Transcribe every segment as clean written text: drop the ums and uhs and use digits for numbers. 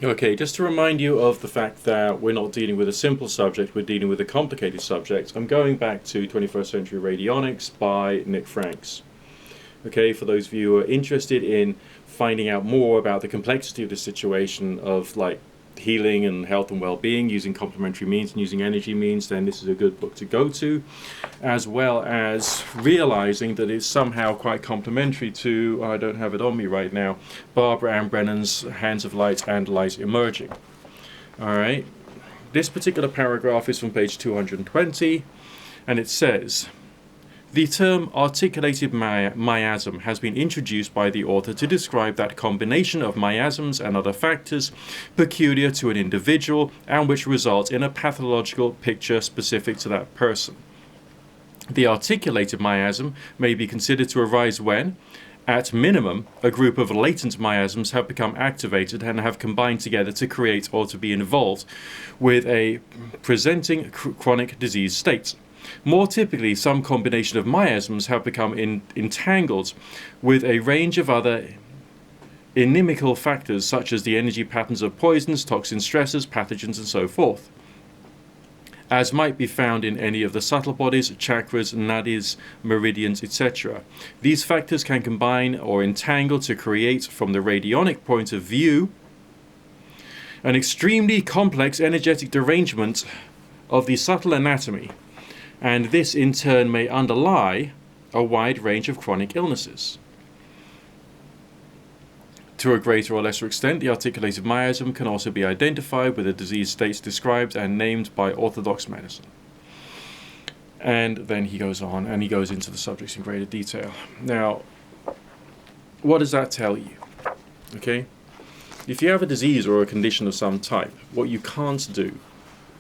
Okay, just to remind you of the fact that we're not dealing with a simple subject, we're dealing with a complicated subject, I'm going back to 21st Century Radionics by Nick Franks. Okay, for those of you who are interested in finding out more about the complexity of the situation of like healing and health and well-being using complementary means and using energy means, then this is a good book to go to, as well as realizing that it's somehow quite complementary to, I don't have it on me right now, Barbara Ann Brennan's Hands of Light and Light Emerging. Alright, this particular paragraph is from page 220, and it says, the term articulated miasm has been introduced by the author to describe that combination of miasms and other factors peculiar to an individual and which result in a pathological picture specific to that person. The articulated miasm may be considered to arise when, at minimum, a group of latent miasms have become activated and have combined together to create or to be involved with a presenting chronic disease state. More typically, some combination of miasms have become entangled with a range of other inimical factors such as the energy patterns of poisons, toxins, stressors, pathogens, and so forth, as might be found in any of the subtle bodies, chakras, nadis, meridians, etc. These factors can combine or entangle to create, from the radionic point of view, an extremely complex energetic derangement of the subtle anatomy, and this in turn may underlie a wide range of chronic illnesses. To a greater or lesser extent, the articulated miasm can also be identified with the disease states described and named by orthodox medicine. And then he goes on and he goes into the subjects in greater detail. Now, what does that tell you? Okay? If you have a disease or a condition of some type, what you can't do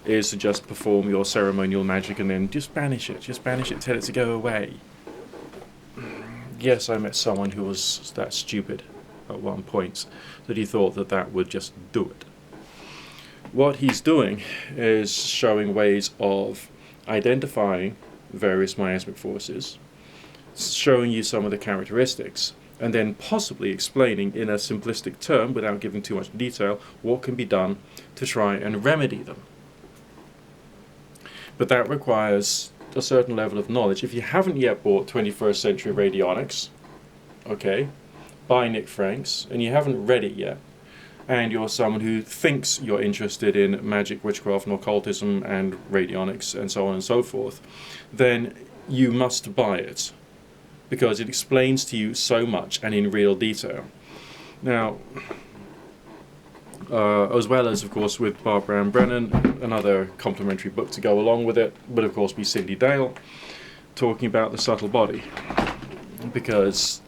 is to just perform your ceremonial magic and then just banish it, tell it to go away. Yes, I met someone who was that stupid at one point that he thought that that would just do it. What he's doing is showing ways of identifying various miasmic forces, showing you some of the characteristics, and then possibly explaining in a simplistic term, without giving too much detail, what can be done to try and remedy them. But that requires a certain level of knowledge. If you haven't yet bought 21st Century Radionics, okay, by Nick Franks, and you haven't read it yet, and you're someone who thinks you're interested in magic, witchcraft, and occultism, and radionics, and so on and so forth, then you must buy it, because it explains to you so much and in real detail. Now, as well as, of course, with Barbara Ann Brennan, another complementary book to go along with it would, of course, be Cindy Dale, talking about the subtle body, because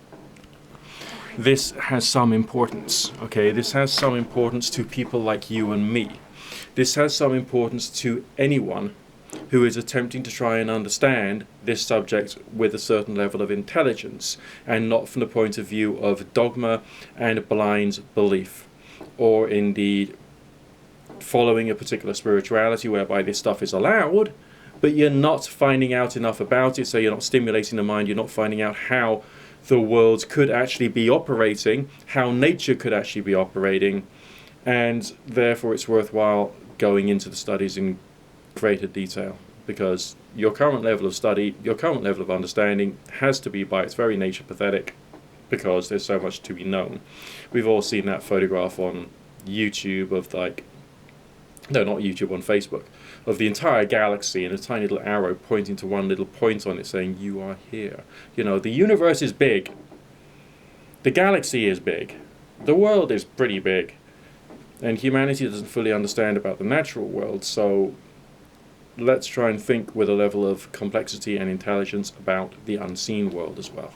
this has some importance, okay? This has some importance to people like you and me. This has some importance to anyone who is attempting to try and understand this subject with a certain level of intelligence, and not from the point of view of dogma and blind belief, or indeed following a particular spirituality whereby this stuff is allowed, but you're not finding out enough about it, so you're not stimulating the mind, you're not finding out how the world could actually be operating, how nature could actually be operating, and therefore it's worthwhile going into the studies in greater detail, because your current level of study, your current level of understanding has to be by its very nature pathetic, because there's so much to be known. We've all seen that photograph on YouTube of on Facebook, of the entire galaxy and a tiny little arrow pointing to one little point on it saying, you are here. You know, the universe is big. The galaxy is big. The world is pretty big. And humanity doesn't fully understand about the natural world, so let's try and think with a level of complexity and intelligence about the unseen world as well.